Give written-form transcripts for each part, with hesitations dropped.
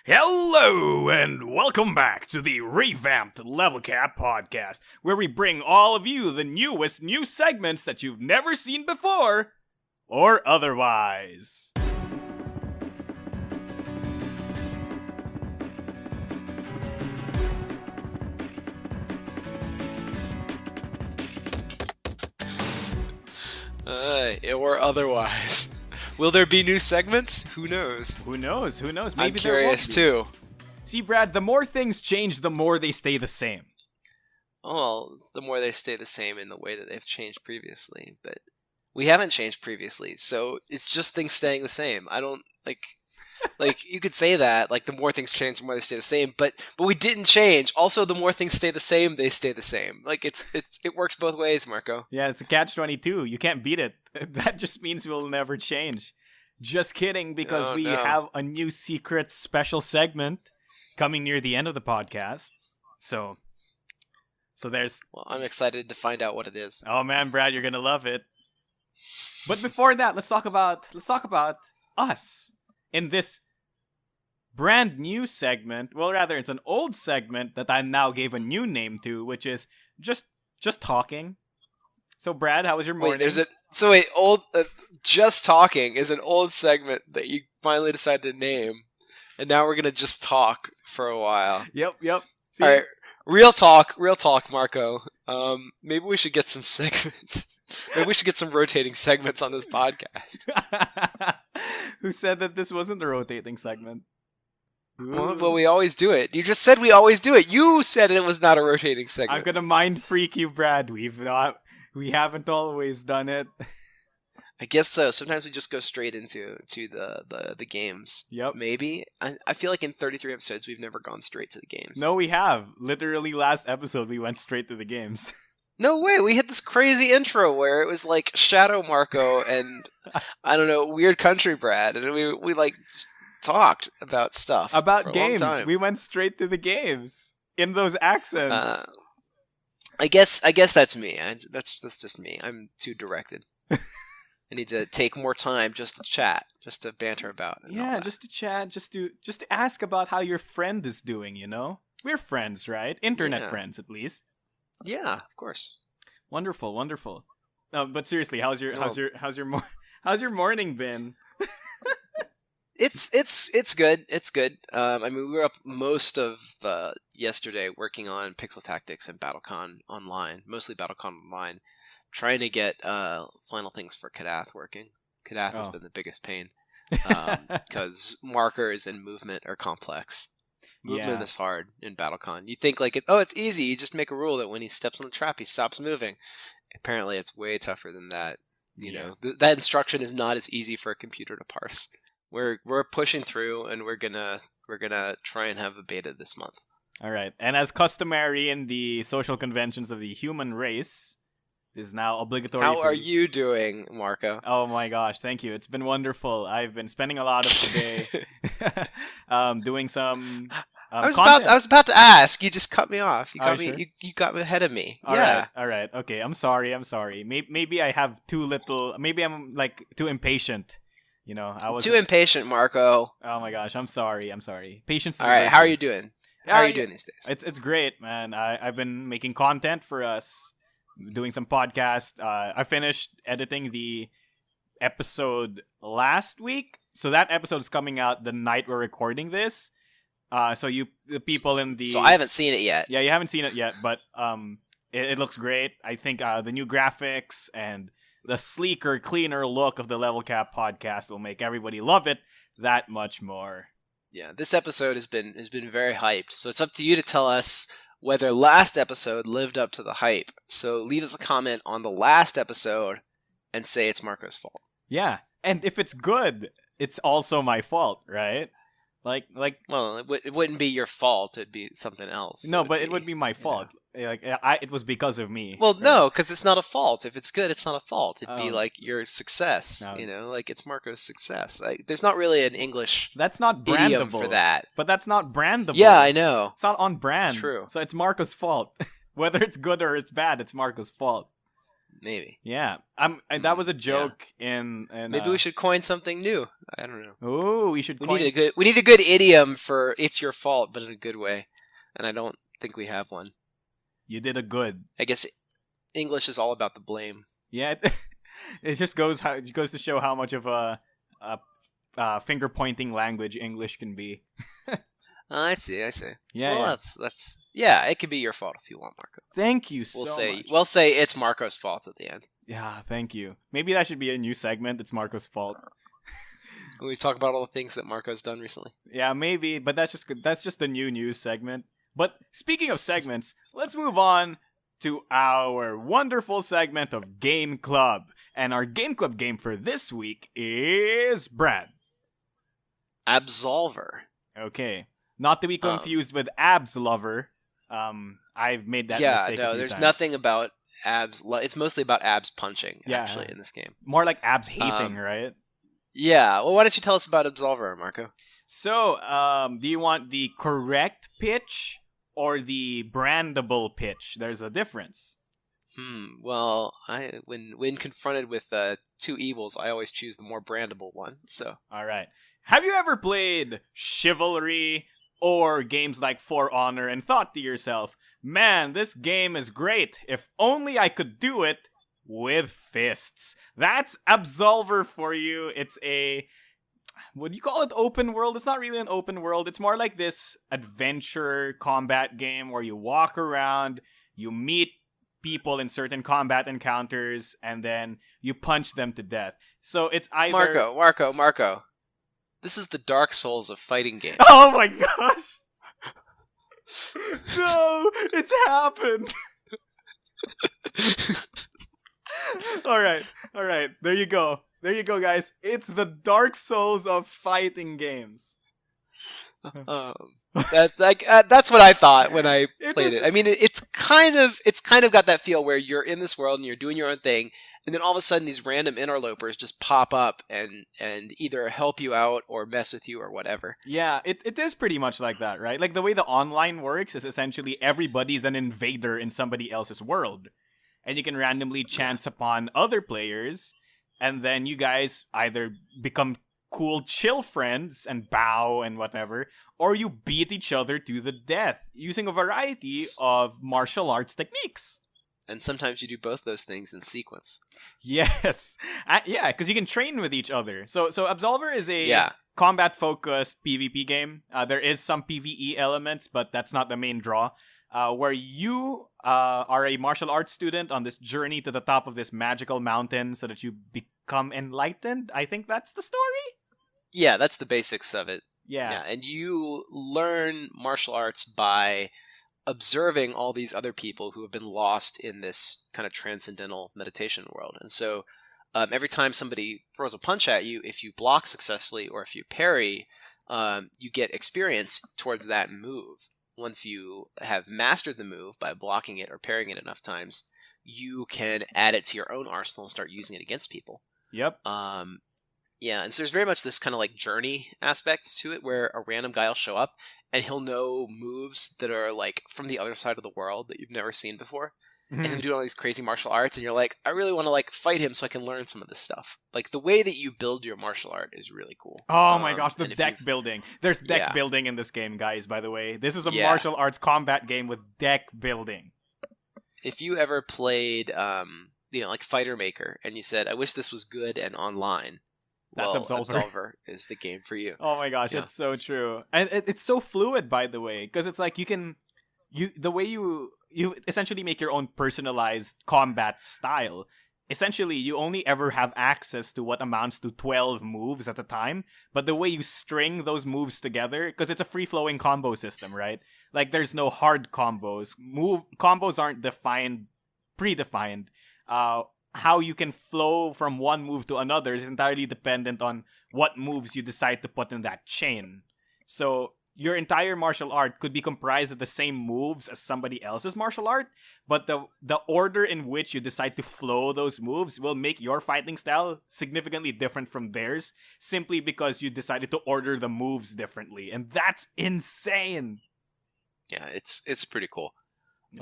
Hello and welcome back to the revamped Level Cap podcast, where we bring all of you the newest new segments that you've never seen before, or otherwise. Or otherwise. Will there be new segments? Who knows? Who knows? Maybe I'm curious too. See, Brad, the more things change, the more they stay the same. Well, the more they stay the same in the way that they've changed previously, but we haven't changed previously, so it's just things staying the same. I don't like you could say that, like the more things change, the more they stay the same, but we didn't change. Also, the more things stay the same, they stay the same. Like it works both ways, Marco. Yeah, it's a catch-22. You can't beat it. That just means we'll never change. Just kidding, because we have a new secret special segment coming near the end of the podcast. So there's... Well, I'm excited to find out what it is. Oh man, Brad, you're gonna love it. But before that, let's talk about us in this brand new segment. Well, rather, it's an old segment that I now gave a new name to, which is just talking. So, Brad, how was your morning? Just talking is an old segment that you finally decided to name, and now we're gonna just talk for a while. Yep. See? All right, real talk, Marco. Maybe we should get some segments. Maybe we should get some rotating segments on this podcast. Who said that this wasn't a rotating segment? Well, we always do it. You just said we always do it. You said it was not a rotating segment. I'm gonna mind freak you, Brad. We haven't always done it. I guess so. Sometimes we just go straight into the games. Yep. Maybe. I feel like in 33 episodes we've never gone straight to the games. No, we have. Literally last episode we went straight to the games. No way. We had this crazy intro where it was like Shadow Marco and I don't know, Weird Country Brad, and we like talked about stuff. About games. We went straight to the games in those accents. I guess that's me. That's just me. I'm too directed. I need to take more time just to chat, just to banter about it. Yeah, just to chat, just to ask about how your friend is doing, you know? We're friends, right? Internet friends, at least. Yeah, of course. Wonderful. But seriously, how's your morning been? It's good. It's good. I mean, we were up most of yesterday working on Pixel Tactics and BattleCon Online, mostly BattleCon Online, trying to get final things for Kadath working. Kadath has been the biggest pain because markers and movement are complex. Movement is hard in BattleCon. You think like, it's easy. You just make a rule that when he steps on the trap, he stops moving. Apparently, it's way tougher than that. You know, that instruction is not as easy for a computer to parse. We're pushing through, and we're gonna try and have a beta this month. All right, and as customary in the social conventions of the human race, is now obligatory. How are you doing, Marco? Oh my gosh, thank you. It's been wonderful. I've been spending a lot of today doing some. I was about to ask. You just cut me off. You got me. Sure? You got ahead of me. All right. Okay. I'm sorry. Maybe I have too little. Maybe I'm like too impatient. You know, I was too impatient, Marco. Oh my gosh, I'm sorry. Patience is all right. How are you doing? How are you doing these days? It's great, man. I've been making content for us, doing some podcasts. I finished editing the episode last week, so that episode is coming out the night we're recording this. So the people in the... So I haven't seen it yet. Yeah, you haven't seen it yet, but it looks great. I think the new graphics and the sleeker, cleaner look of the Level Cap podcast will make everybody love it that much more. Yeah, this episode has been very hyped. So it's up to you to tell us whether last episode lived up to the hype. So leave us a comment on the last episode and say it's Marco's fault. Yeah, and if it's good, it's also my fault, right? Like. Well, it wouldn't be your fault. It'd be something else. No, but it would be my fault. Like it was because of me. Well, right? No, because it's not a fault. If it's good, it's not a fault. It'd be like your success. No. You know, like it's Marco's success. Like, there's not really an English. That's not brandable idiom for that. But that's not brandable. Yeah, I know. It's not on brand. It's true. So it's Marco's fault. Whether it's good or it's bad, it's Marco's fault. Maybe. Yeah. That was a joke in Maybe we should coin something new. I don't know. Oh, we should We coin need a good idiom for "it's your fault," but in a good way. And I don't think we have one. You did a good. I guess English is all about the blame. Yeah, it just goes to show how much of a finger pointing language English can be. I see. Yeah, well, that's yeah. It could be your fault if you want, Marco. Thank you so much. We'll say it's Marco's fault at the end. Yeah, thank you. Maybe that should be a new segment. It's Marco's fault. We talk about all the things that Marco's done recently. Yeah, maybe, but that's just the new news segment. But speaking of segments, let's move on to our wonderful segment of Game Club. And our Game Club game for this week is Brad. Absolver. Okay. Not to be confused with Abs Lover. I've made that mistake. Yeah, no, there's nothing about abs. It's mostly about abs punching, actually, in this game. More like abs hating, right? Yeah. Well, why don't you tell us about Absolver, Marco? So, do you want the correct pitch or the brandable pitch? There's a difference. Well, when confronted with two evils, I always choose the more brandable one. So, all right. Have you ever played Chivalry or games like For Honor and thought to yourself, man, this game is great. If only I could do it with fists. That's Absolver for you. It's would you call it open world? It's not really an open world. It's more like this adventure combat game where you walk around, you meet people in certain combat encounters, and then you punch them to death. So it's either... Marco. This is the Dark Souls of fighting games. Oh my gosh! No! It's happened! Alright. There you go, guys. It's the Dark Souls of fighting games. That's what I thought when I played it. I mean, it's kind of got that feel where you're in this world and you're doing your own thing, and then all of a sudden these random interlopers just pop up and either help you out or mess with you or whatever. Yeah, it is pretty much like that, right? Like the way the online works is essentially everybody's an invader in somebody else's world, and you can randomly chance upon other players, and then you guys either become cool chill friends and bow and whatever, or you beat each other to the death using a variety of martial arts techniques. And sometimes you do both those things in sequence. Yes. Yeah, because you can train with each other. So Absolver is a combat-focused PvP game. There is some PvE elements, but that's not the main draw. Where you are a martial arts student on this journey to the top of this magical mountain so that you become enlightened. I think that's the story? Yeah, that's the basics of it. Yeah. And you learn martial arts by observing all these other people who have been lost in this kind of transcendental meditation world. And so every time somebody throws a punch at you, if you block successfully or if you parry, you get experience towards that move. Once you have mastered the move by blocking it or parrying it enough times, you can add it to your own arsenal and start using it against people. Yep. Yeah, and so there's very much this kind of like journey aspect to it where a random guy will show up and he'll know moves that are like from the other side of the world that you've never seen before. And he'll do all these crazy martial arts and you're like, I really want to like fight him so I can learn some of this stuff. Like the way that you build your martial art is really cool. Oh my gosh, the deck building. There's deck building in this game, guys, by the way. This is a martial arts combat game with deck building. If you ever played like Fighter Maker and you said, I wish this was good and online, that's Absolver is the game for you. Oh my gosh, it's so true. And it's so fluid, by the way, because it's like the way you essentially make your own personalized combat style. Essentially, you only ever have access to what amounts to 12 moves at a time, but the way you string those moves together, because it's a free-flowing combo system, right? Like, there's no hard combos. Combos aren't predefined. How you can flow from one move to another is entirely dependent on what moves you decide to put in that chain. So your entire martial art could be comprised of the same moves as somebody else's martial art, but the order in which you decide to flow those moves will make your fighting style significantly different from theirs, simply because you decided to order the moves differently. And that's insane! Yeah, it's pretty cool.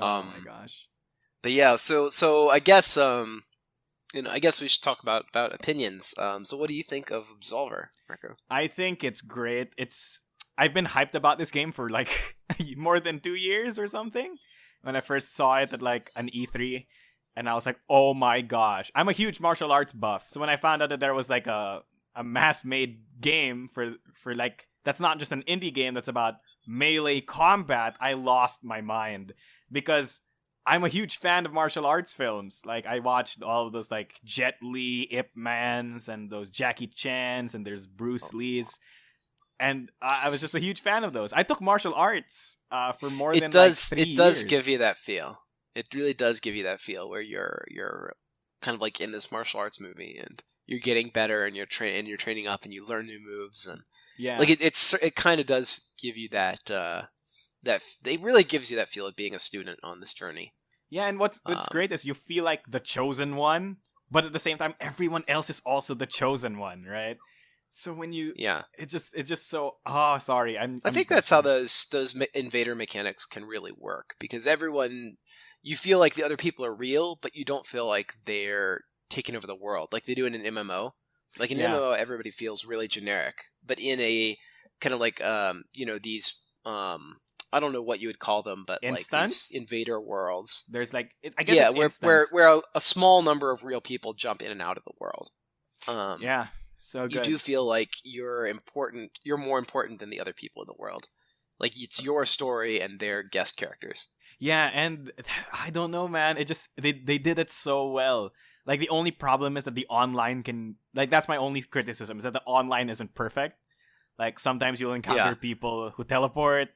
Oh my gosh. But yeah, so I guess I guess we should talk about opinions. So what do you think of Absolver, Marco? I think it's great. I've been hyped about this game for like more than 2 years or something. When I first saw it at like an E3, and I was like, "Oh my gosh!" I'm a huge martial arts buff, so when I found out that there was like a mass-made game for like that's not just an indie game that's about melee combat, I lost my mind because I'm a huge fan of martial arts films. Like I watched all of those like Jet Li, Ip Mans, and those Jackie Chan's, and there's Bruce Lee's, and I was just a huge fan of those. I took martial arts for more than like 3 years. Give you that feel. It really does give you that feel where you're kind of like in this martial arts movie and you're getting better and you're training up and you learn new moves and Yeah, like it kind of does give you that it really gives you that feel of being a student on this journey. yeah, and what's great is you feel like the chosen one, but at the same time, everyone else is also the chosen one, right? So when you, Yeah, it's just so. Oh, sorry, I think that's how those invader mechanics can really work because everyone, you feel like the other people are real, but you don't feel like they're taking over the world like they do in an MMO. Like in an MMO, everybody feels really generic, but in a kind of like these I don't know what you would call them, but Instance? like these invader worlds. There's like, I guess it's where a small number of real people jump in and out of the world. Yeah, so good. You do feel like you're important. You're more important than the other people in the world. Like it's your story and their guest characters. Yeah, and I don't know, man. It just they did it so well. Like the only problem is that the online can like that's my only criticism is that the online isn't perfect. Like sometimes you'll encounter people who teleport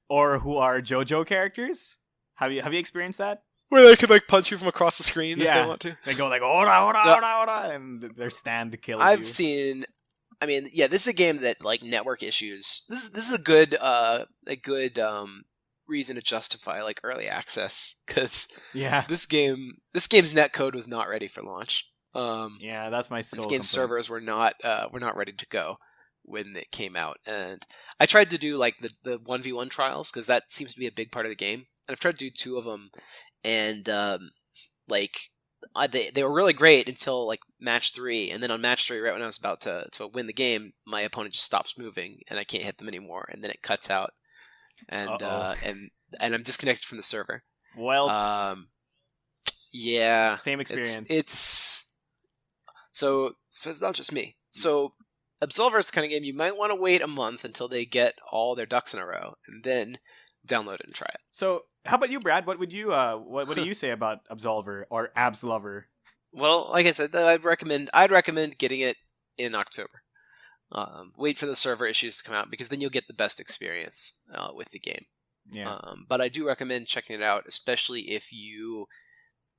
or who are JoJo characters. Have you experienced that? Where they can like punch you from across the screen if they want to. They go like ora ora ora ora and their stand kills you. I've seen. I mean, yeah, this is a game that like network issues. This is a good reason to justify like early access because this game's netcode was not ready for launch. Yeah, that's my sole This game's complaint. servers were not ready to go when it came out, and I tried to do like the 1v1 trials because that seems to be a big part of the game, and I've tried to do 2 of them, and they were really great until like match 3, and then on match 3, right when I was about to win the game, my opponent just stops moving and I can't hit them anymore, and then it cuts out, and and I'm disconnected from the server. Well, yeah, same experience. It's so it's not just me. So Absolver is the kind of game you might want to wait a month until they get all their ducks in a row, and then download it and try it. So, how about you, Brad? What would you what do you say about Absolver or Absolver? Well, like I said, I'd recommend getting it in October. Wait for the server issues to come out because then you'll get the best experience with the game. Yeah. But I do recommend checking it out, especially if you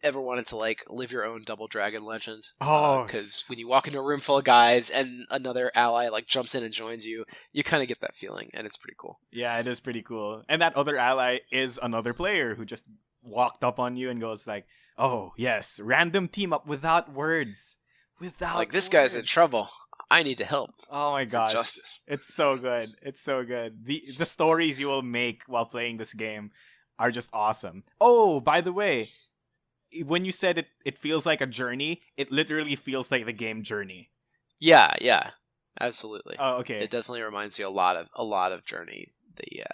ever wanted to like live your own Double Dragon legend. Because when you walk into a room full of guys and another ally like jumps in and joins you, you kind of get that feeling, and it's pretty cool. Yeah, it is pretty cool. And that other ally is another player who just walked up on you and goes like, "Oh yes, random team up without words, without like this guy's in trouble. I need to help." Oh my gosh, justice! It's so good. It's so good. The stories you will make while playing this game are just awesome. Oh, by the way, when you said it feels like a journey, it literally feels like the game Journey. Yeah, absolutely. Oh, okay. It definitely reminds you a lot of Journey, the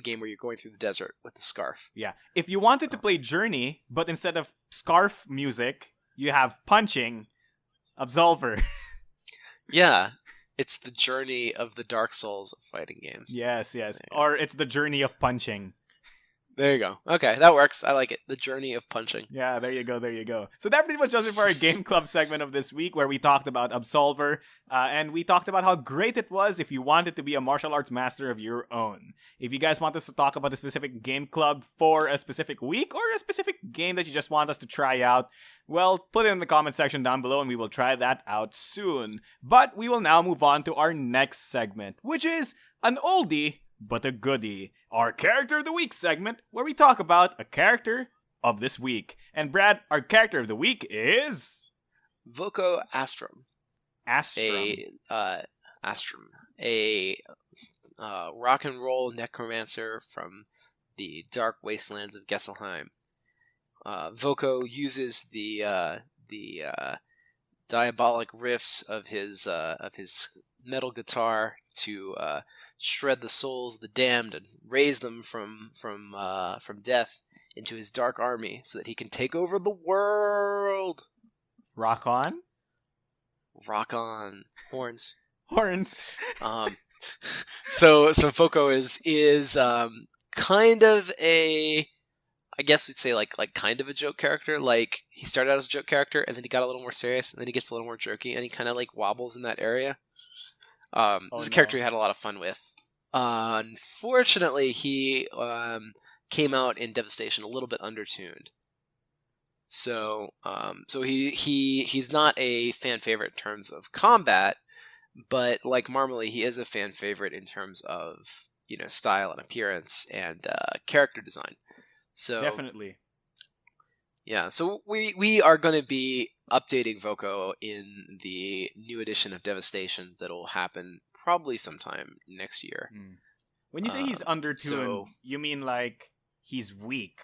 game where you're going through the desert with the scarf. Yeah. If you wanted to play Journey, but instead of scarf music, you have punching, Absolver. Yeah. It's the journey of the Dark Souls of fighting games. Yes. Or it's the journey of punching. There you go. Okay, that works. I like it. The journey of punching. Yeah, there you go. So that pretty much does it for our Game Club segment of this week, where we talked about Absolver, and we talked about how great it was if you wanted to be a martial arts master of your own. If you guys want us to talk about a specific Game Club for a specific week, or a specific game that you just want us to try out, well, put it in the comment section down below, and we will try that out soon. But we will now move on to our next segment, which is an oldie but a goodie, our Character of the Week segment, where we talk about a character of this week. And Brad, our Character of the Week is... Voco Astrum. A rock and roll necromancer from the dark wastelands of Gesselheim. Voco uses the the diabolic riffs of his metal guitar to shred the souls of the damned and raise them from death into his dark army so that he can take over the world. Rock on. Rock on. Horns. Horns. So Voco is kind of a, I guess we'd say like kind of a joke character. Like he started out as a joke character and then he got a little more serious and then he gets a little more jokey and he kind of like wobbles in that area. This is a character he had a lot of fun with. Unfortunately, he came out in Devastation a little bit undertuned. So he's not a fan favorite in terms of combat, but like Marmaley, he is a fan favorite in terms of, you know, style and appearance and character design. So definitely. Yeah, so we are going to be updating Voco in the new edition of Devastation that'll happen probably sometime next year. When you say he's undertuned, you mean like he's weak?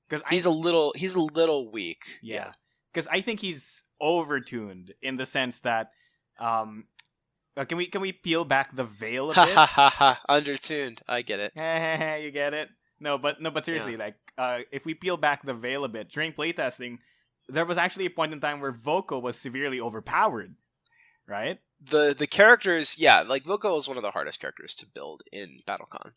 Because he's a little weak. Yeah, because I think he's overtuned in the sense that, can we peel back the veil a bit? Undertuned. I get it. You get it. No, but seriously, like, if we peel back the veil a bit, during playtesting, there was actually a point in time where Voco was severely overpowered, right? The characters, like Voco is one of the hardest characters to build in BattleCon.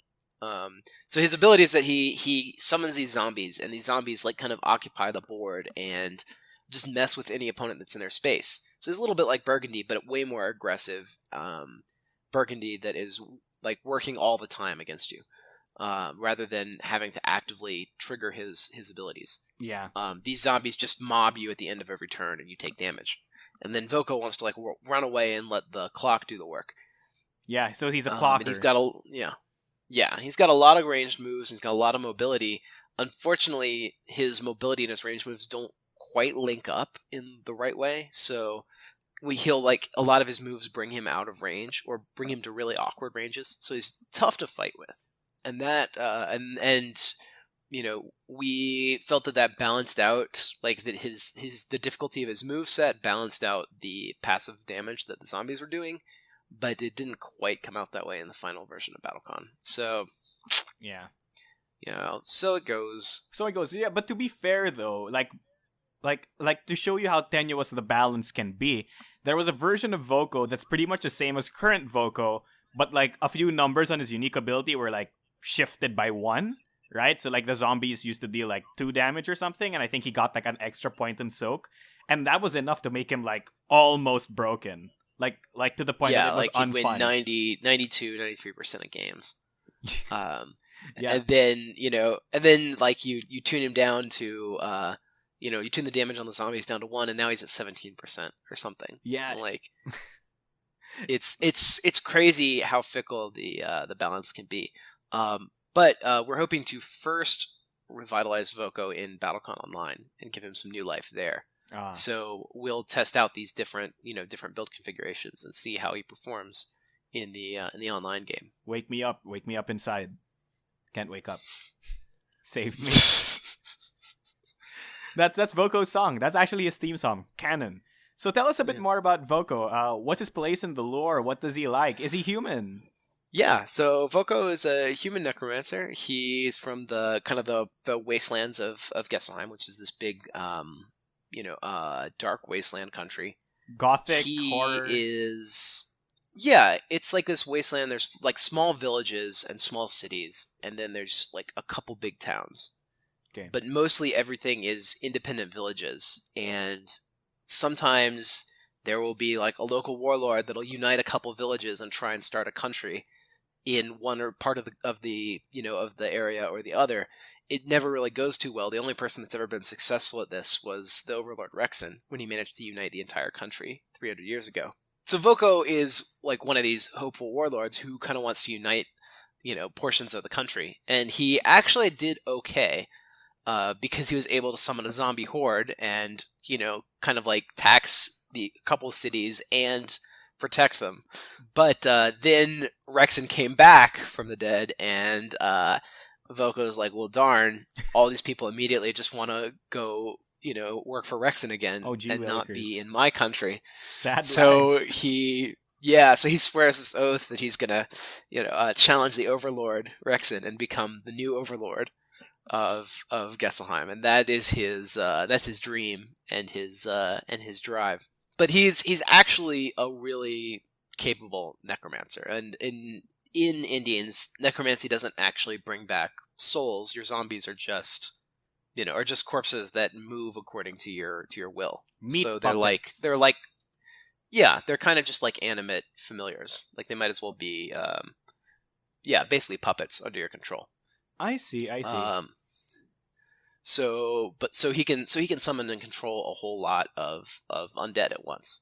So his ability is that he summons these zombies, and these zombies like kind of occupy the board and just mess with any opponent that's in their space. So it's a little bit like Burgundy, but way more aggressive. Burgundy that is like working all the time against you. Rather than having to actively trigger his abilities. Yeah. These zombies just mob you at the end of every turn and you take damage. And then Voco wants to like run away and let the clock do the work. Yeah, so he's a clocker. And he's got he's got a lot of ranged moves, he's got a lot of mobility. Unfortunately, his mobility and his ranged moves don't quite link up in the right way, so he'll like a lot of his moves bring him out of range or bring him to really awkward ranges, so he's tough to fight with. And that, and you know, we felt that balanced out, like that the difficulty of his moveset balanced out the passive damage that the zombies were doing, but it didn't quite come out that way in the final version of BattleCon. So, yeah, you know, so it goes. Yeah, but to be fair though, like to show you how tenuous the balance can be, there was a version of Voco that's pretty much the same as current Voco, but like a few numbers on his unique ability were like shifted by 1, right? So like the zombies used to deal like 2 damage or something, and I think he got like an extra point in soak, and that was enough to make him like almost broken, like to the point that it was like he'd unfun. Win 93% of games. Yeah. And then like you tune him down to you tune the damage on the zombies down to 1, and now he's at 17% or something. Yeah, like it's crazy how fickle the balance can be. But we're hoping to first revitalize Voco in BattleCon Online and give him some new life there. So we'll test out these different build configurations and see how he performs in the online game. Wake me up inside. Can't wake up. Save me. That's Voco's song. That's actually his theme song, canon. So tell us a bit more about Voco. What's his place in the lore? What does he like? Is he human? Yeah, so Voco is a human necromancer. He's from the kind of the wastelands of Gesselheim, which is this big, dark wasteland country. Gothic he horror. It's like this wasteland. There's like small villages and small cities, and then there's like a couple big towns. Okay. But mostly everything is independent villages, and sometimes there will be like a local warlord that'll unite a couple villages and try and start a country in one or part of the area or the other. It never really goes too well. The only person that's ever been successful at this was the Overlord Rexon when he managed to unite the entire country 300 years ago. So Voco is like one of these hopeful warlords who kind of wants to unite, portions of the country, and he actually did okay. Because he was able to summon a zombie horde and, kind of like tax the couple cities and protect them. But then Rexon came back from the dead, and Voco's like, well, darn, all these people immediately just want to go work for Rexon again Oh, gee and not willikers. be in my country. Sad So life. he swears this oath that he's gonna, challenge the Overlord Rexon and become the new Overlord of Gesselheim, and that's his dream and his drive. But he's actually a really capable necromancer, and in Indians, necromancy doesn't actually bring back souls. Your zombies are just corpses that move according to your will. Meat So puppets. they're kind of just like animate familiars. Like they might as well be basically puppets under your control. I see. So he can summon and control a whole lot of undead at once.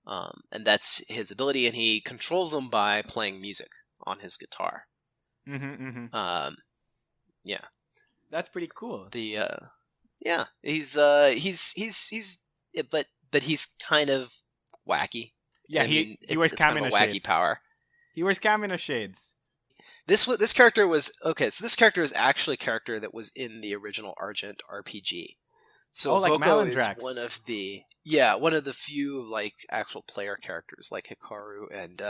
And that's his ability, and he controls them by playing music on his guitar. Yeah. That's pretty cool. He's but he's kind of wacky. Yeah, he wears kind of a wacky shades. power. He wears Kamina shades. This character was okay. So this character is actually a character that was in the original Argent RPG. So like Voco Malandrax. is one of the few like actual player characters like Hikaru and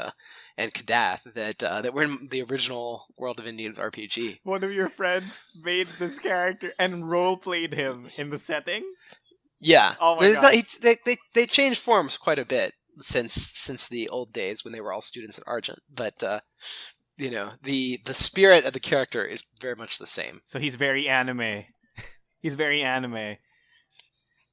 Kadath that were in the original World of Indians RPG. One of your friends made this character and role played him in the setting. Yeah. Oh my god. They changed forms quite a bit since the old days when they were all students at Argent, but the spirit of the character is very much the same. So he's very anime. He's very anime.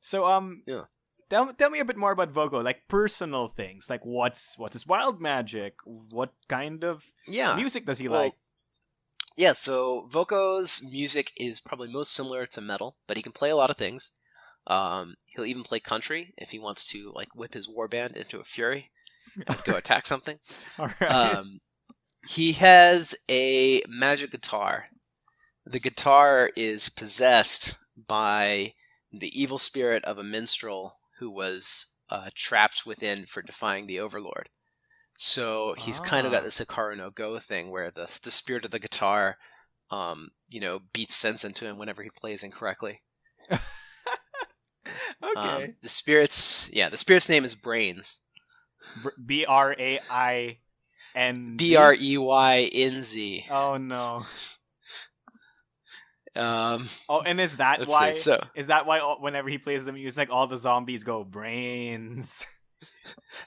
So yeah. Tell me a bit more about Voco, like personal things, like what's his wild magic, what kind of music does he like? Yeah, so Voco's music is probably most similar to metal, but he can play a lot of things. He'll even play country if he wants to like whip his warband into a fury and go attack something. All right. He has a magic guitar. The guitar is possessed by the evil spirit of a minstrel who was trapped within for defying the Overlord. So he's kind of got this Hikaru no Go thing where the spirit of the guitar, beats sense into him whenever he plays incorrectly. Okay. The spirit's name is Brains. Brain. BREYNZ. Oh no. And is that why whenever he plays the music, all the zombies go brains?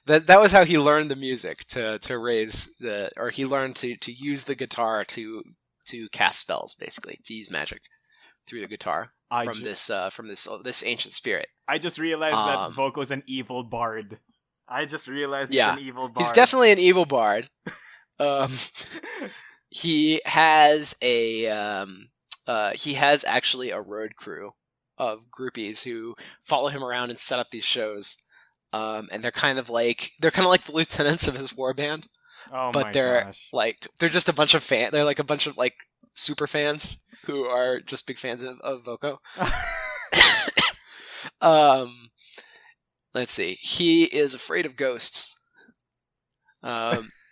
That was how he learned the music to raise he learned to use the guitar to cast spells, basically to use magic through the guitar from this ancient spirit. I just realized that Voco's an evil bard. He's an evil bard. He's definitely an evil bard. He has actually a road crew of groupies who follow him around and set up these shows. And they're kind of like the lieutenants of his warband. Oh but my they're gosh. like they're just a bunch of they're like a bunch of like super fans who are just big fans of Voco. Let's see. He is afraid of ghosts.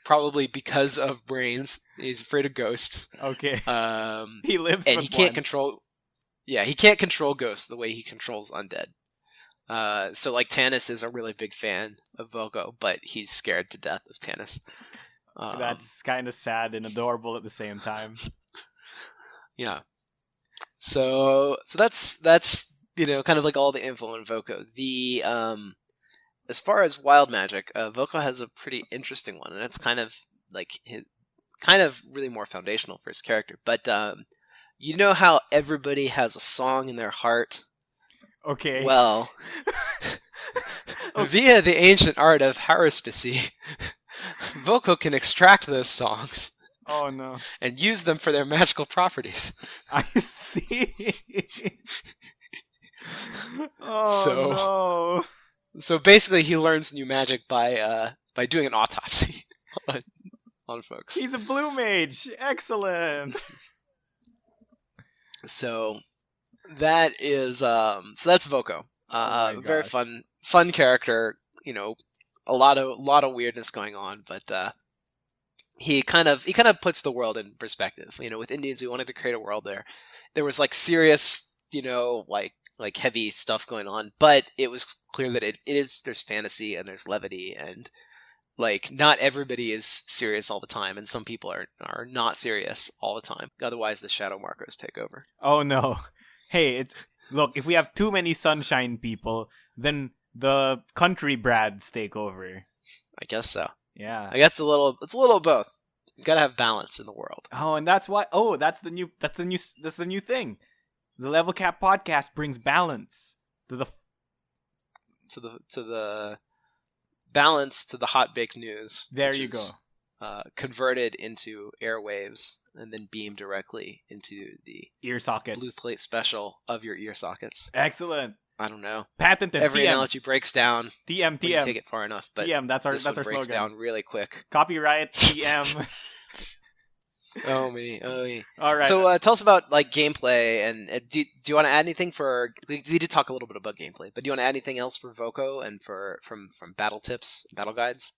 Probably because of Brains. He's afraid of ghosts. Okay. He lives and with he can't one. control. Yeah, he can't control ghosts the way he controls undead. So like Tanis is a really big fan of Voco, but he's scared to death of Tanis. That's kind of sad and adorable at the same time. Yeah. So that's kind of like all the info on Voco. The as far as wild magic, Voco has a pretty interesting one, and it's kind of like really more foundational for his character. But you know how everybody has a song in their heart? Okay. Well, via the ancient art of haruspicy, Voco can extract those songs. Oh no. And use them for their magical properties. I see. Oh no. So basically he learns new magic by doing an autopsy on folks. He's a blue mage. Excellent. So that is that's Voco. Very gosh. fun character, a lot of weirdness going on, but he kind of puts the world in perspective. With Indians, we wanted to create a world there was like serious, like like heavy stuff going on, but it was clear that there's fantasy and there's levity, and like not everybody is serious all the time, and some people are not serious all the time. Otherwise, the Shadow Marcos take over. Oh no. Hey, look, if we have too many sunshine people, then the country Brads take over. I guess so. Yeah. I guess it's a little of both. You gotta have balance in the world. Oh, and that's why. Oh, that's the new thing. The Level Cap podcast brings balance to the balance to the hot baked news. There you go. Converted into airwaves and then beamed directly into the ear sockets. Blue Plate special of your ear sockets. Excellent. I don't know. Patented. Every TM. Analogy breaks down. TM. When you take it far enough, but TM. That's our breaks slogan. Down really quick. Copyright. TM. Oh me. All right. So tell us about like gameplay, and do you want to add anything for? We did talk a little bit about gameplay, but do you want to add anything else for Voco and from battle tips, battle guides?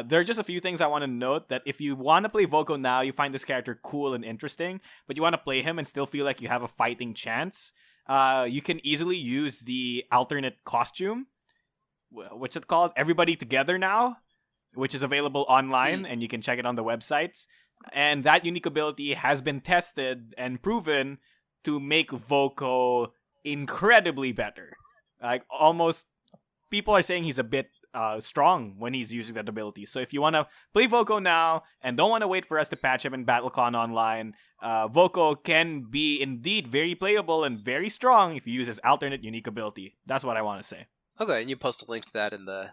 There are just a few things I want to note. That if you want to play Voco now, you find this character cool and interesting, but you want to play him and still feel like you have a fighting chance, you can easily use the alternate costume. What's it called? Everybody Together Now, which is available online, and you can check it on the websites. And that unique ability has been tested and proven to make Voco incredibly better. Like, almost, people are saying he's a bit strong when he's using that ability. So if you want to play Voco now and don't want to wait for us to patch him in BattleCon Online, Voco can be indeed very playable and very strong if you use his alternate unique ability. That's what I want to say. Okay, and you post a link to that in the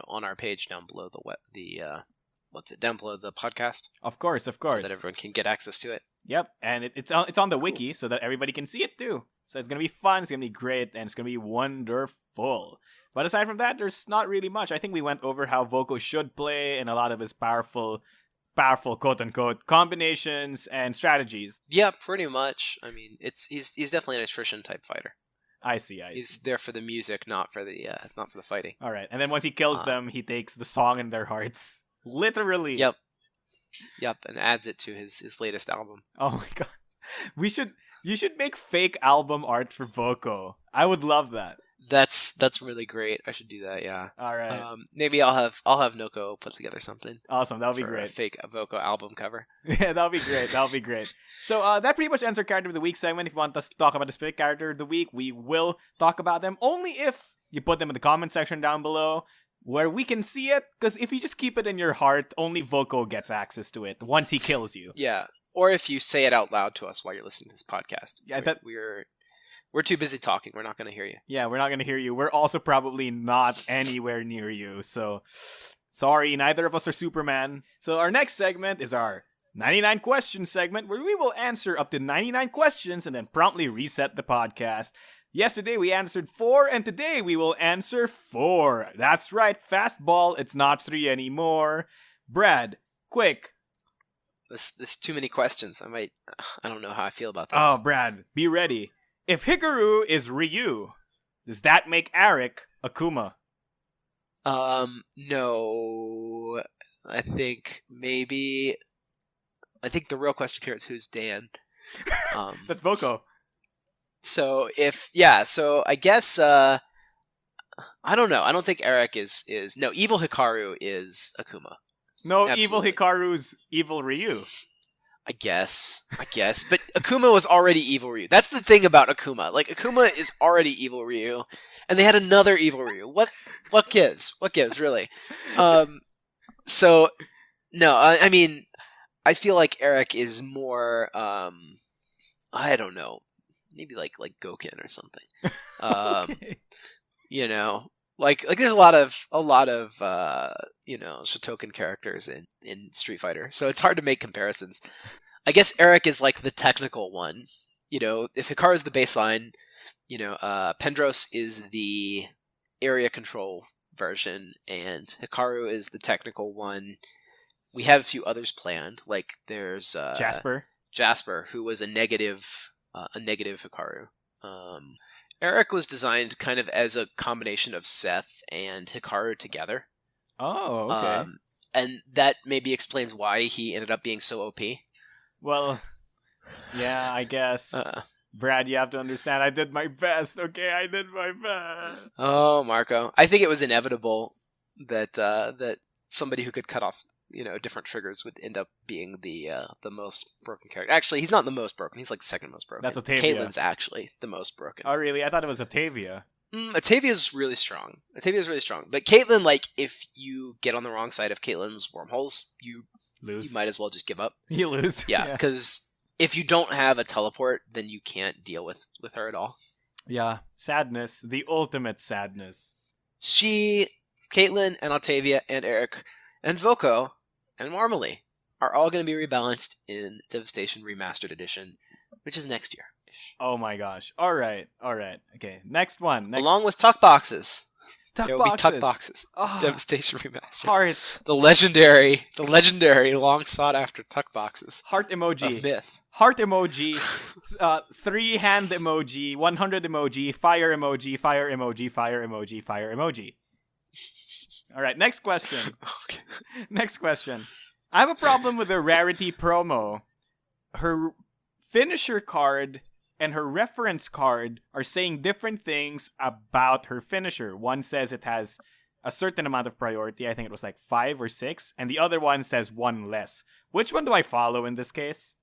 on our page down below down below the podcast? Of course. So that everyone can get access to it. Yep, and it's on the wiki so that everybody can see it too. So it's gonna be fun, it's gonna be great, and it's gonna be wonderful. But aside from that, there's not really much. I think we went over how Voco should play and a lot of his powerful quote-unquote combinations and strategies. Yeah, pretty much. I mean, he's definitely an attrition type fighter. I see. He's there for the music, not for the fighting. All right, and then once he kills them, he takes the song in their hearts. Literally. Yep, and adds it to his latest album. Oh my god. You should make fake album art for Voco. I would love that. That's really great. I should do that. Yeah. All right. Maybe I'll have Noko put together something. Awesome. That'll be great. A fake Voco album cover. Yeah, that'll be great. So that pretty much ends our character of the week segment. If you want us to talk about a specific character of the week, we will talk about them only if you put them in the comment section down below, where we can see it. Because if you just keep it in your heart, only Voco gets access to it once he kills you. Yeah. Or if you say it out loud to us while you're listening to this podcast. Yeah, we're too busy talking. We're not going to hear you. Yeah, we're not going to hear you. We're also probably not anywhere near you. So, sorry, neither of us are Superman. So our next segment is our 99 questions segment, where we will answer up to 99 questions and then promptly reset the podcast. Yesterday we answered 4, and today we will answer 4. That's right, fastball, it's not 3 anymore. Brad, quick. This too many questions. I don't know how I feel about this. Oh, Brad, be ready. If Hikaru is Ryu, does that make Arik Akuma? No. I think the real question here is who's Dan. That's Voco. So I guess I don't know. I don't think Arik is no, evil Hikaru is Akuma. No, Absolutely. Evil Hikaru's evil Ryu. I guess. But Akuma was already evil Ryu. That's the thing about Akuma. Like, Akuma is already evil Ryu, and they had another evil Ryu. What gives? What gives, really? So, no, I mean, I feel like Arik is more, I don't know, maybe like Gouken or something. Okay. You know, like there's a lot of Shotokan characters in Street Fighter, so it's hard to make comparisons. I guess Arik is like the technical one. You know, if Hikaru is the baseline, Pendros is the area control version, and Hikaru is the technical one. We have a few others planned, like there's Jasper, who was a negative Hikaru. Arik was designed kind of as a combination of Seth and Hikaru together. Oh, okay. And that maybe explains why he ended up being so OP. Well, yeah, I guess. Brad, you have to understand. I did my best. Okay, I did my best. Oh, Marco. I think it was inevitable that that somebody who could cut off, different triggers would end up being the most broken character. Actually, he's not the most broken. He's like the second most broken. That's Octavia. Caitlyn's actually the most broken. Oh, really? I thought it was Octavia. Octavia's really strong. But Caitlyn, like, if you get on the wrong side of Caitlyn's wormholes, you Lose. You might as well just give up. You lose. Yeah, because if you don't have a teleport, then you can't deal with her at all. Yeah, sadness. The ultimate sadness. Caitlyn and Octavia and Eric and Voco and Marmalie are all going to be rebalanced in Devastation Remastered Edition, which is next year. Oh my gosh. All right. Okay, next one. Along with tuck boxes. There will be tuck boxes. Oh, Devastation Remastered. Heart. The legendary, long sought after tuck boxes. Heart emoji. Of myth. Heart emoji. 3-hand emoji. 100 emoji. Fire emoji. Fire emoji. Fire emoji. Fire emoji. All right. Next question. Okay. Next question. I have a problem with the rarity promo. Her finisher card and her reference card are saying different things about her finisher. One says it has a certain amount of priority. I think it was like 5 or 6. And the other one says 1 less. Which one do I follow in this case?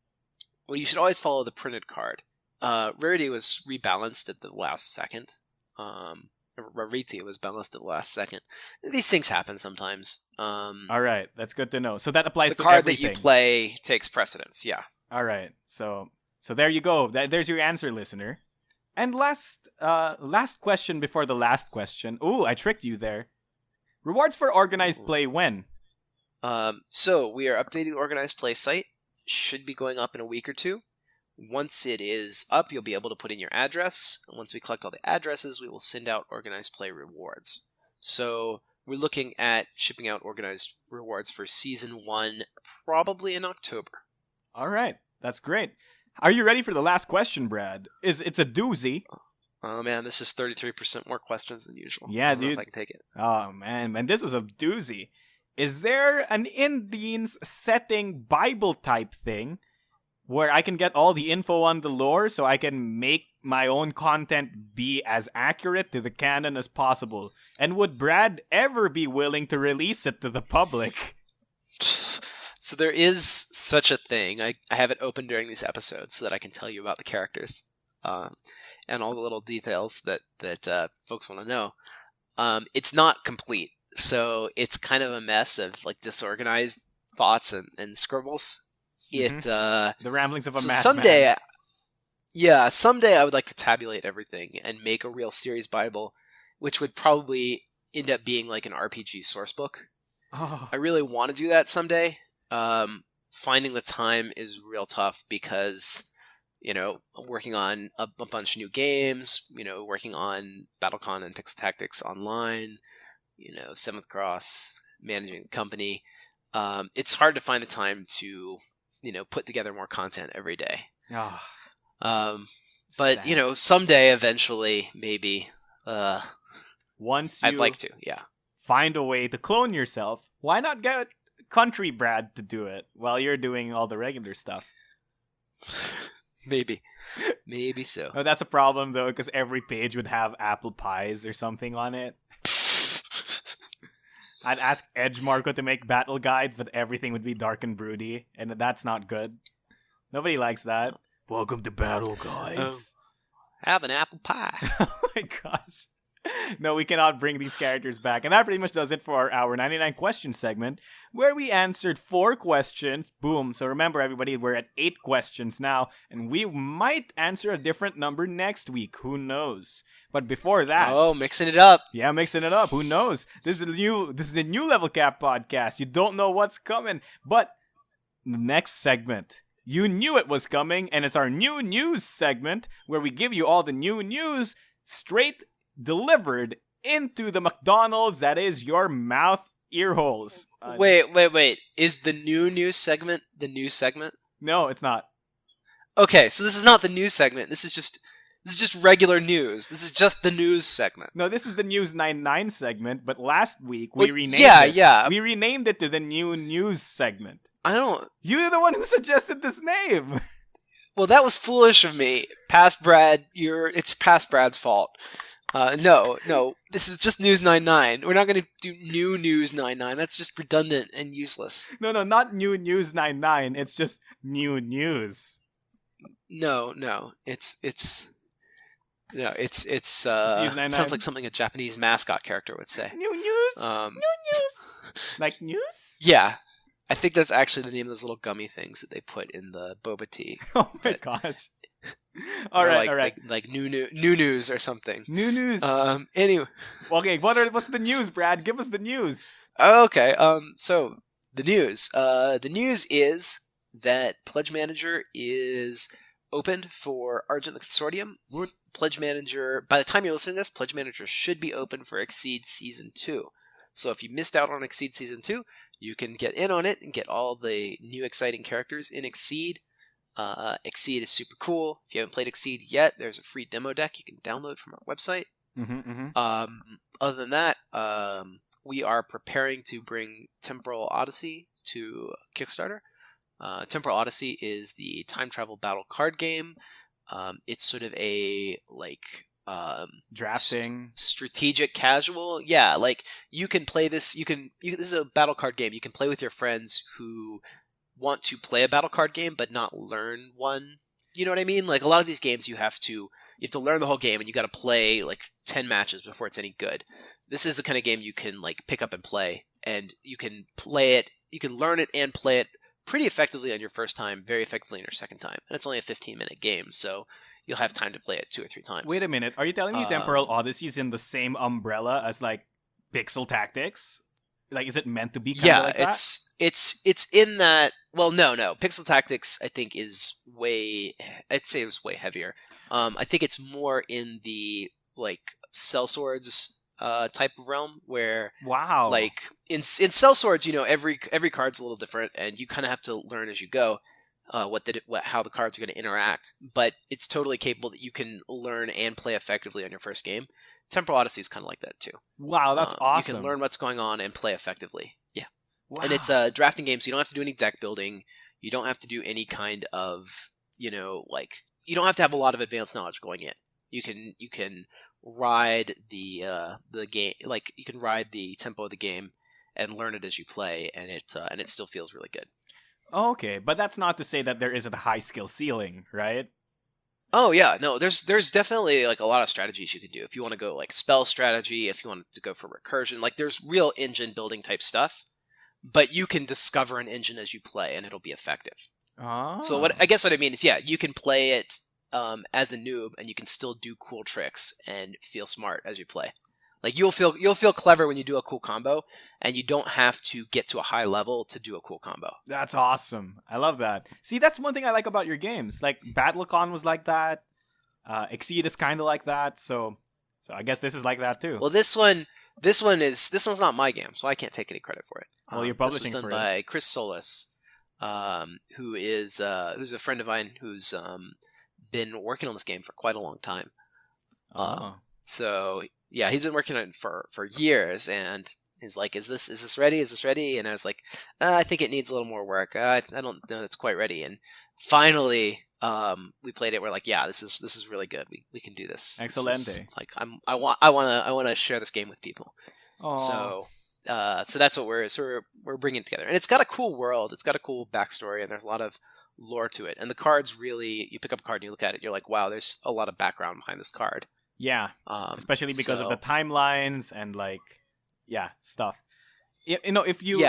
Well, you should always follow the printed card. Rarity was rebalanced at the last second. Rarity was balanced at the last second. These things happen sometimes. All right. That's good to know. So that applies to everything. The card everything. that you play takes precedence, yeah. All right. So there you go. There's your answer, listener. And last question before the last question. Ooh, I tricked you there. Rewards for organized play when? So we are updating the organized play site. Should be going up in a week or two. Once it is up, you'll be able to put in your address. And once we collect all the addresses, we will send out organized play rewards. So we're looking at shipping out organized rewards for Season 1 probably in October. All right. That's great. Are you ready for the last question, Brad? It's a doozy. Oh man, this is 33% more questions than usual. Yeah, I don't know dude. if I can take it. Oh man, this was a doozy. Is there an Indians setting Bible type thing where I can get all the info on the lore so I can make my own content be as accurate to the canon as possible? And would Brad ever be willing to release it to the public? So there is such a thing. I have it open during these episodes so that I can tell you about the characters and all the little details that folks want to know. It's not complete, so it's kind of a mess of like disorganized thoughts and scribbles. The ramblings of a madman. Someday I would like to tabulate everything and make a real series Bible, which would probably end up being like an RPG source book. Oh. I really want to do that someday. Finding the time is real tough because, I'm working on a bunch of new games, working on BattleCon and Pixel Tactics Online, 7th Cross, managing the company. It's hard to find the time to, put together more content every day. Oh, but, sad. Someday, eventually, maybe, Once you I'd like to, yeah. find a way to clone yourself, why not get Country Brad to do it while you're doing all the regular stuff? Maybe so. Oh, that's a problem though, because every page would have apple pies or something on it. I'd ask Edge Marco to make battle guides, but everything would be dark and broody, and that's not good. Nobody likes that. Welcome to battle guides. Have an apple pie. Oh my gosh. No, we cannot bring these characters back. And that pretty much does it for our 99 question segment, where we answered 4 questions. Boom. So remember, everybody, we're at 8 questions now, and we might answer a different number next week. Who knows? But before that... Oh, mixing it up. Yeah, mixing it up. Who knows? This is the new Level Cap podcast. You don't know what's coming. But the next segment... You knew it was coming, and it's our new news segment, where we give you all the new news straight delivered into the McDonald's that is your mouth ear holes. Wait. Is the new news segment the new segment? No, it's not. Okay, so this is not the news segment. This is just regular news. This is just the news segment. No, this is the News 99 segment, but last week we renamed it. Yeah. We renamed it to the new news segment. I don't... You're the one who suggested this name. Well, that was foolish of me. Past Brad, it's past Brad's fault. No, this is just News 99. We're not going to do new News 99. That's just redundant and useless. No, not new News 99. It's just new news. No, it's News 99. sounds like something a Japanese mascot character would say. New news. New news. Like news? Yeah. I think that's actually the name of those little gummy things that they put in the boba tea. Oh my gosh. All right. Like new news or something. New news. Anyway. Okay, what's the news, Brad? Give us the news. Okay. So the news. The news is that Pledge Manager is opened for Argent the Consortium. Pledge Manager, by the time you're listening to this, Pledge Manager should be open for Exceed Season 2. So if you missed out on Exceed Season 2, you can get in on it and get all the new exciting characters in Exceed. Exceed is super cool. If you haven't played Exceed yet, there's a free demo deck you can download from our website. Other than that, we are preparing to bring Temporal Odyssey to Kickstarter. Temporal Odyssey is the time travel battle card game. It's sort of a drafting strategic casual. Yeah, like you can play this. This is a battle card game. You can play with your friends who want to play a battle card game but not learn one. You know what I mean? Like a lot of these games, you have to learn the whole game and you got to play like 10 matches before it's any good. This is the kind of game you can like pick up and play, and you can play it. You can learn it and play it pretty effectively on your first time, very effectively on your second time. And it's only a 15-minute game, so you'll have time to play it 2 or 3 times. Wait a minute. Are you telling me Temporal Odyssey is in the same umbrella as like Pixel Tactics? Like, is it meant to be kind of like that? It's in that. Well, no. Pixel Tactics, I think, is way. I'd say it was way heavier. I think it's more in the like Cell Swords type of realm, where like in Cell Swords, every card's a little different, and you kind of have to learn as you go how the cards are going to interact. But it's totally capable that you can learn and play effectively on your first game. Temporal Odyssey is kind of like that too. Wow, that's awesome. You can learn what's going on and play effectively. Yeah. Wow. And it's a drafting game, so you don't have to do any deck building. You don't have to do any kind of, you don't have to have a lot of advanced knowledge going in. You can ride the game, like you can ride the tempo of the game and learn it as you play, and it still feels really good. Okay, but that's not to say that there isn't a high skill ceiling, right? Oh yeah, no, there's definitely like a lot of strategies you can do. If you want to go like spell strategy, if you want to go for recursion, like there's real engine building type stuff, but you can discover an engine as you play and it'll be effective. Oh. So what I mean is, yeah, you can play it as a noob and you can still do cool tricks and feel smart as you play. Like you'll feel clever when you do a cool combo, and you don't have to get to a high level to do a cool combo. That's awesome. I love that. See, that's one thing I like about your games. Like Battlecon was like that. Exceed is kind of like that. So I guess this is like that too. Well, this one's not my game, so I can't take any credit for it. Well, you're publishing this was done for by it. Chris Solis, who's a friend of mine who's been working on this game for quite a long time. So yeah, he's been working on it for years, and he's like, "Is this ready? Is this ready?" And I was like, "I think it needs a little more work. I don't know it's quite ready." And finally, we played it. We're like, "Yeah, this is really good. We can do this." Excelente. Like I want to share this game with people. Aww. So that's what we're bringing it together, and it's got a cool world. It's got a cool backstory, and there's a lot of lore to it. And the cards really, you pick up a card and you look at it, you're like, wow, there's a lot of background behind this card. Yeah, especially because of the timelines and stuff. If you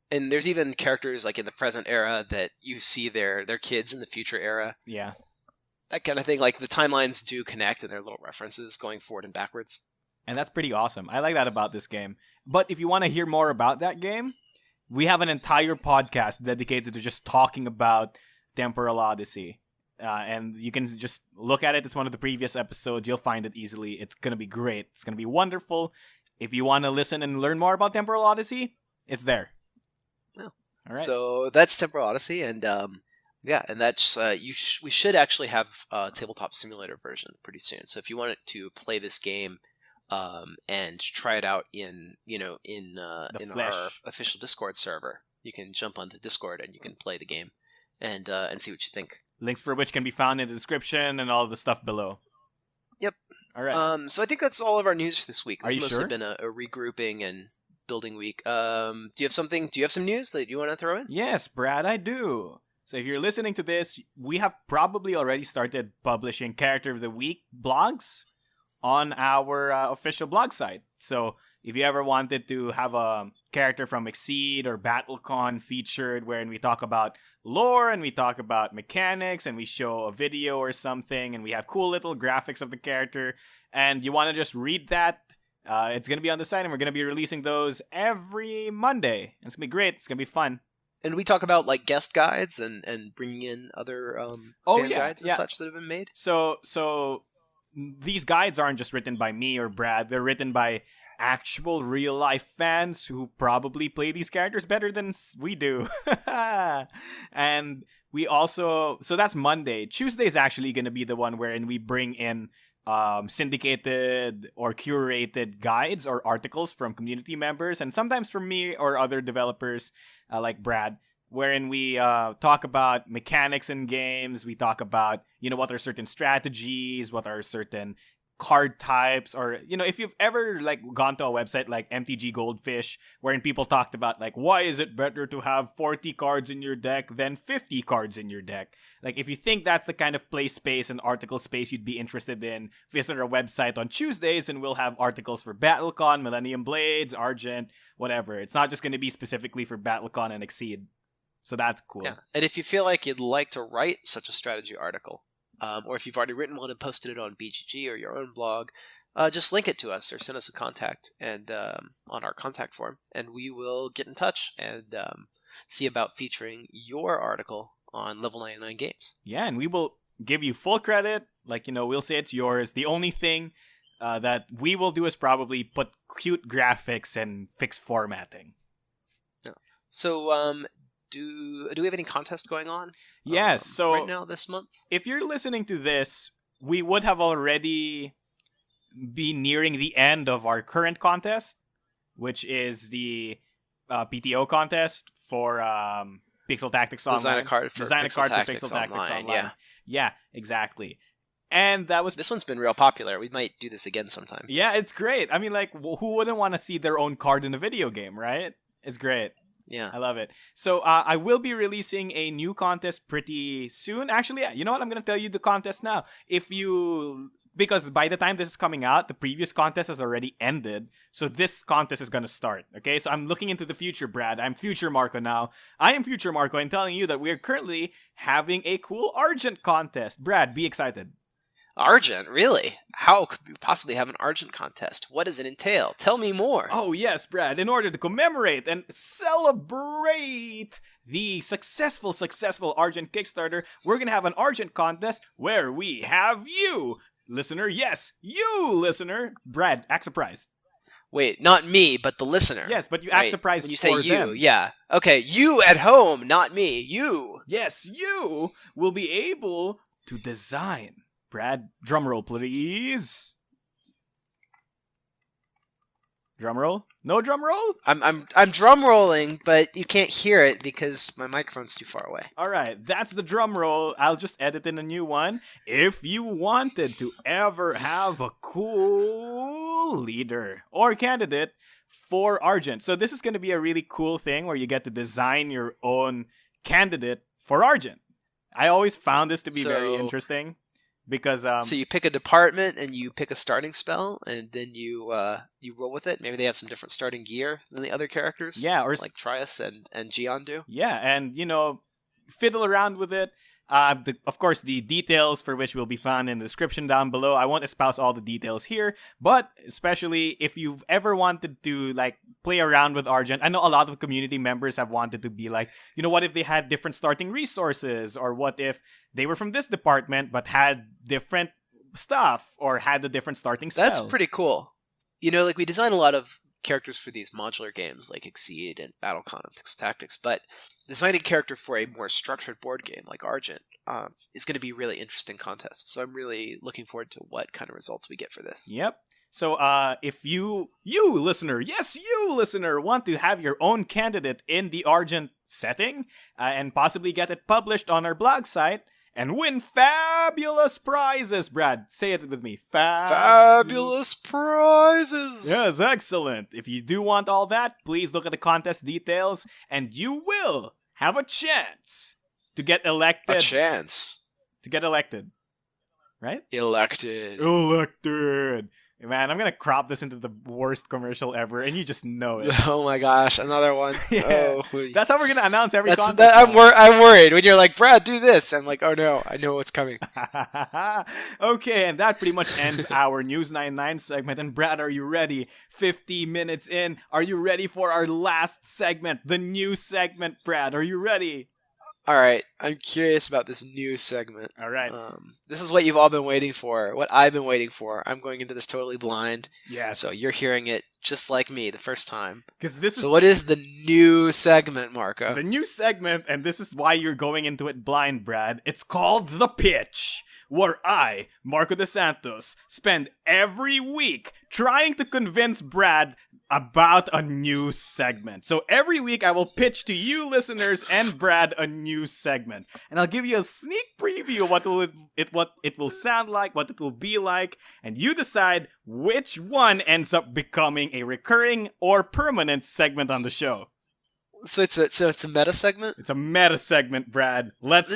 and there's even characters like in the present era that you see their kids in the future era. Yeah, that kind of thing. Like the timelines do connect, and there are little references going forward and backwards. And that's pretty awesome. I like that about this game. But if you want to hear more about that game, we have an entire podcast dedicated to just talking about Temporal Odyssey. And you can just look at it. It's one of the previous episodes. You'll find it easily. It's going to be great. It's going to be wonderful. If you want to listen and learn more about Temporal Odyssey, it's there. Oh. All right. So that's Temporal Odyssey. And and that's we should actually have a tabletop simulator version pretty soon. So if you wanted to play this game and try it out in our official Discord server, you can jump onto Discord and you can play the game and see what you think. links for which can be found in the description and all of the stuff below. Yep. All right. So I think that's all of our news for this week. Are It's you mostly sure? been a regrouping and building week. Do you have something? Do you have some news that you want to throw in? Yes, Brad, I do. So if you're listening to this, we have probably already started publishing Character of the Week blogs on our official blog site. So if you ever wanted to have a character from Exceed or BattleCon featured wherein we talk about lore and we talk about mechanics and we show a video or something and we have cool little graphics of the character and you want to just read that, it's going to be on the site and we're going to be releasing those every Monday. It's going to be great. It's going to be fun. And we talk about like guest guides and bringing in other fan guides and such that have been made. So these guides aren't just written by me or Brad. They're written by actual real life fans who probably play these characters better than we do. And we also, so that's Monday. Tuesday is actually going to be the one wherein we bring in syndicated or curated guides or articles from community members and sometimes from me or other developers like Brad, wherein we talk about mechanics in games. We talk about, what are certain strategies, what are certain card types, or if you've ever like gone to a website like MTG Goldfish wherein people talked about like why is it better to have 40 cards in your deck than 50 cards in your deck. Like if you think that's the kind of play space and article space you'd be interested in, visit our website on Tuesdays and we'll have articles for BattleCon, Millennium Blades, Argent, whatever. It's not just going to be specifically for BattleCon and Exceed. So that's cool. Yeah, and if you feel like you'd like to write such a strategy article, or if you've already written one and posted it on BGG or your own blog, just link it to us or send us a contact and on our contact form, and we will get in touch and see about featuring your article on Level 99 Games. Yeah, and we will give you full credit. Like, we'll say it's yours. The only thing that we will do is probably put cute graphics and fix formatting. Yeah. So, do we have any contest going on? Yes, so right now this month. If you're listening to this, we would have already be nearing the end of our current contest, which is the PTO contest for Pixel Tactics Online. Design a card for Pixel Tactics Online. Yeah, exactly. And that was... This one's been real popular. We might do this again sometime. Yeah, it's great. I mean, like, who wouldn't want to see their own card in a video game, right? It's great. Yeah. I love it. So I will be releasing a new contest pretty soon. Actually, you know what? I'm going to tell you the contest now. Because by the time this is coming out, the previous contest has already ended. So this contest is going to start. Okay, so I'm looking into the future, Brad. I'm Future Marco now. I am Future Marco and telling you that we are currently having a cool Argent contest. Brad, be excited. Argent? Really? How could we possibly have an Argent contest? What does it entail? Tell me more. Oh, yes, Brad. In order to commemorate and celebrate the successful Argent Kickstarter, we're going to have an Argent contest where we have you, listener. Yes, you, listener. Brad, act surprised. Wait, not me, but the listener. Yes, but you act surprised when you say for you. them. Yeah. Okay, you at home, not me. You. Yes, you will be able to design. Brad, drumroll, please. Drumroll? No drumroll? I'm drum rolling, but you can't hear it because my microphone's too far away. All right, that's the drumroll. I'll just edit in a new one. If you wanted to ever have a cool leader or candidate for Argent, so this is going to be a really cool thing where you get to design your own candidate for Argent. I always found this to be very interesting. Because so you pick a department and you pick a starting spell and then you roll with it. Maybe they have some different starting gear than the other characters. Yeah, or like Trias and Gion do. Yeah, and fiddle around with it. Of course, the details for which will be found in the description down below. I won't espouse all the details here, but especially if you've ever wanted to play around with Argent, I know a lot of community members have wanted to be like, what if they had different starting resources, or what if they were from this department but had different stuff or had a different starting spell. That's pretty cool. We design a lot of characters for these modular games like Exceed and BattleCon and Pixel Tactics, but designing a character for a more structured board game like Argent is going to be a really interesting contest. So I'm really looking forward to what kind of results we get for this. Yep. So if you listener, yes, you listener, want to have your own candidate in the Argent setting and possibly get it published on our blog site, and win fabulous prizes. Brad, say it with me. Fabulous prizes! Yes, excellent. If you do want all that, please look at the contest details, and you will have a chance to get elected. A chance. To get elected. Right? Elected. Elected. Man, I'm gonna crop this into the worst commercial ever, and you just know it. Oh my gosh, another one. Yeah. Oh, That's how we're gonna announce every contest. I'm worried when you're like, Brad, do this. I'm like, oh no, I know what's coming. Okay, and that pretty much ends our News 99 segment. And Brad, are you ready? 50 minutes in, are you ready for our last segment, the new segment? Brad, are you ready? All right, I'm curious about this new segment. All right. This is what you've all been waiting for, what I've been waiting for. I'm going into this totally blind. Yes. So you're hearing it just like me the first time. So what is the new segment, Marco? The new segment, and this is why you're going into it blind, Brad. It's called The Pitch, where I, Marco De Santos, spend every week trying to convince Brad about a new segment. So every week I will pitch to you listeners and Brad a new segment. And I'll give you a sneak preview of what it will sound like, what it will be like, and you decide which one ends up becoming a recurring or permanent segment on the show. So it's a meta segment? It's a meta segment, Brad. Let's go.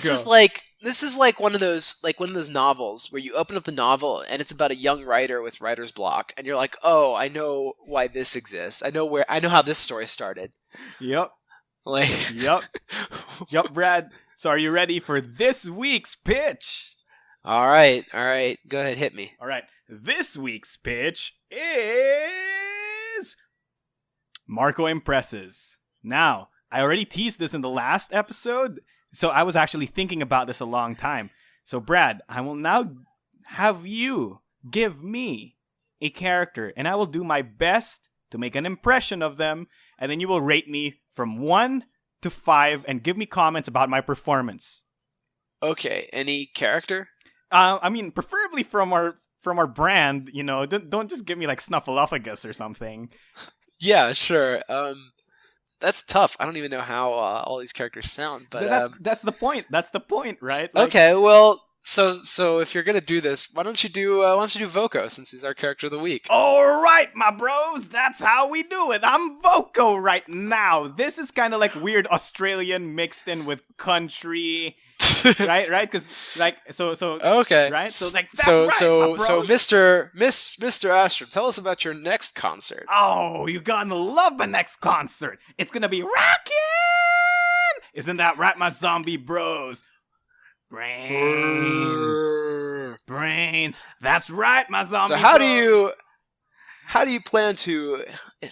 This is like one of those novels where you open up the novel and it's about a young writer with writer's block, and you're like, oh, I know why this exists. I know how this story started. Yep. Like Yep, Brad. So are you ready for this week's pitch? All right. Go ahead, hit me. All right. This week's pitch is Marco Impresses. Now, I already teased this in the last episode, so I was actually thinking about this a long time. So, Brad, I will now have you give me a character, and I will do my best to make an impression of them, and then you will rate me from 1 to 5 and give me comments about my performance. Okay, any character? I mean, preferably from our brand, you know. Don't just give me like Snuffleupagus or something. Yeah, sure. That's tough. I don't even know how all these characters sound, but that's the point. That's the point, right? Like, okay, well, so if you're gonna do this, why don't you do Voco, since he's our character of the week? All right, my bros, that's how we do it. I'm Voco right now. This is kind of like weird Australian mixed in with country. right, because so okay, right, so like that's right, my bros. So Mr. Astrom, tell us about your next concert. Oh, you're gonna love my next concert. It's gonna be rockin'. Isn't that right, my zombie bros? Brains. That's right, my zombie. So how do you plan to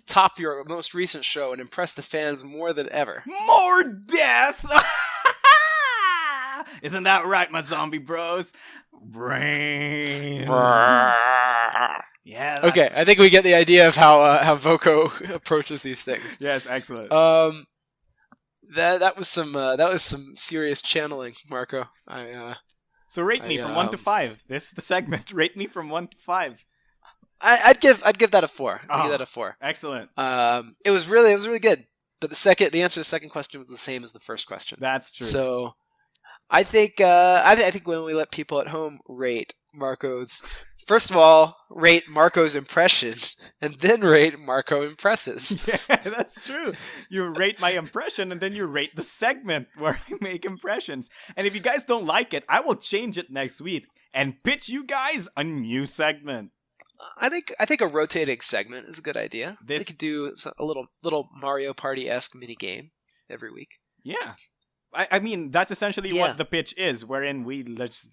top your most recent show and impress the fans more than ever? More death. Isn't that right, my zombie bros? Brains. Yeah. Okay, I think we get the idea of how Voco approaches these things. Yes, excellent. That was some serious channeling, Marco. So rate me from 1 to 5. This is the segment. Rate me from 1 to 5. I'd give that a 4. I'd give that a 4. Excellent. It was really good. But the answer to the second question was the same as the first question. That's true. So I think when we let people at home rate Marco's, first of all, rate Marco's impression, and then rate Marco Impresses. Yeah, that's true. You rate my impression, and then you rate the segment where I make impressions. And if you guys don't like it, I will change it next week and pitch you guys a new segment. I think a rotating segment is a good idea. We could do a little Mario Party-esque mini game every week. Yeah. I mean, that's essentially what the pitch is, wherein we just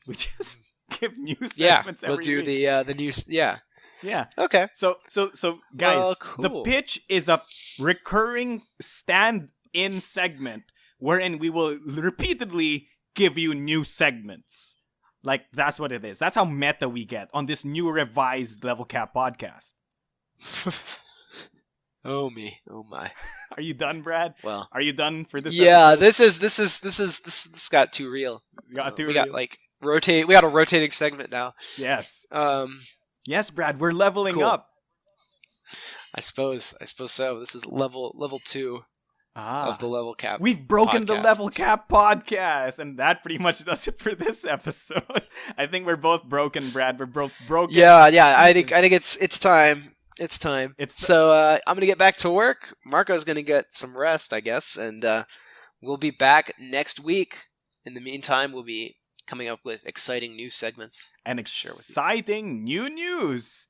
give new segments every week. We'll do the news. Yeah. Yeah. Okay. So guys, cool. The pitch is a recurring stand-in segment wherein we will repeatedly give you new segments. Like, that's what it is. That's how meta we get on this new revised Level Cap podcast. Oh me. Oh my. Are you done, Brad? Well, are you done for this? Yeah, episode? this got too real. Got a rotating segment now. Yes. Yes, Brad, we're leveling up. I suppose so. This is level 2. of the Level Cap. We've broken the podcast. Level Cap podcast, and that pretty much does it for this episode. I think we're both broken, Brad. We're broken. Yeah. I think it's time. It's time. I'm gonna get back to work. Marco's gonna get some rest, I guess, and we'll be back next week. In the meantime, we'll be coming up with exciting new segments and exciting new news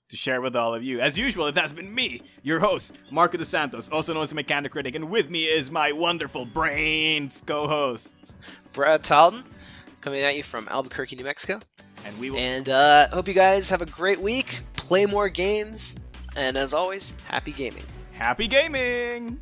to share with all of you. As usual, it has been me, your host, Marco DeSantos, also known as Mechanic Critic, and with me is my wonderful brains co-host, Brad Talden, coming at you from Albuquerque, New Mexico. And we will. And hope you guys have a great week. Play more games, and as always, happy gaming. Happy gaming!